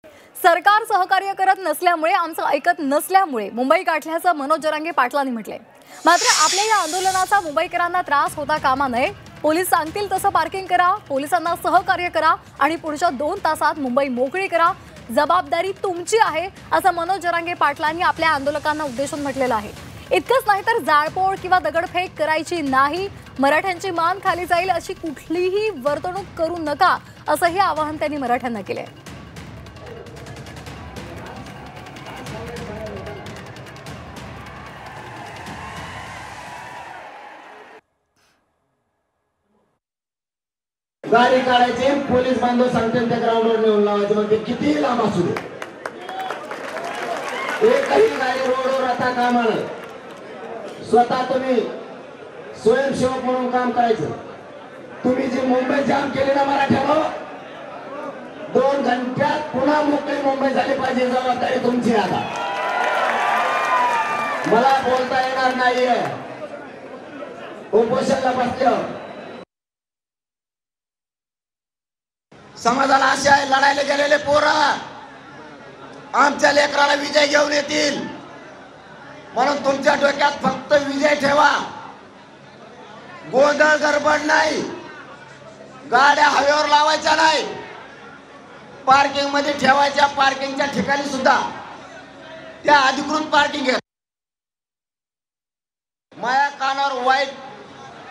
सरकार सहकार्य करत नसल्यामुळे आमचं ऐकत नसल्यामुळे मुंबई गाठल्याचं मनोज जरांगे पाटलांनी म्हटलंय। मात्र आपल्या या आंदोलनाचा मुंबईकरांना त्रास होता कामा नये। पोलीस सांगतील तसं पार्किंग करा, पोलिसांना सहकार्य करा आणि पुढच्या 2 तासात मुंबई मोकळी करा। जबाबदारी तुमची आहे असं मनोज जरांगे पाटलांनी आपल्या आंदोलकांना उद्देशून म्हटलेलं आहे। इतकंच नाही तर जाळपोळ किंवा दगडफेक करायची नाही, मराठ्यांची मान खाली जाईल अशी कुठलीही वर्तणूक करू नका असंही आवाहन त्यांनी मराठ्यांना केलंय। गाडी काढायची, पोलीस बांधव सांगतील त्या ग्राउंडवर नेऊन लावायचे, मग ते कितीही लांब असू दे। एकही गाडी रोडवर आता कामा नये। स्वतः तुम्ही स्वयंसेवक म्हणून काम करायचं। तुम्ही जी मुंबई जाम केली ना मराठ्यानो, 2 घंट्यात पुन्हा मोकळी मुंबई झाली पाहिजे, जबाबदारी तुमची। आता मला बोलता येणार नाहीये उपोषणाला बसल्यावर। समाजाला आशा आहे, लढायला गेलेले पोरं आमच्या लेकराला विजय घेऊन येतील, म्हणून तुमच्या डोक्यात फक्त विजय ठेवा। गोंधळ गडबड नाही, गाड्या हवेवर लावायच्या नाही, पार्किंग मध्ये ठेवायच्या। पार्किंगच्या ठिकाणी सुद्धा त्या अधिकृत पार्किंग आहे। माझ्या कानावर वाईट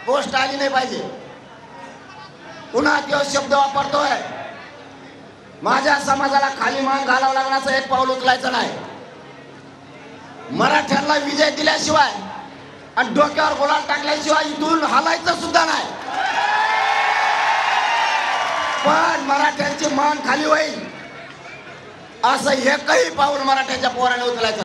गोष्ट आली नाही पाहिजे। पुन्हा तो शब्द वापरतोय, माझ्या समाजाला खाली मान घालावं लागण्याचं एक पाऊल उचलायचं नाही। मराठ्यांना विजय दिल्याशिवाय आणि डोक्यावर गुलाल टाकल्याशिवाय इथून हलायचं सुद्धा नाही। पण मराठ्यांची मान खाली होईल असं एकही पाऊल मराठ्यांच्या पोराने उचलायचं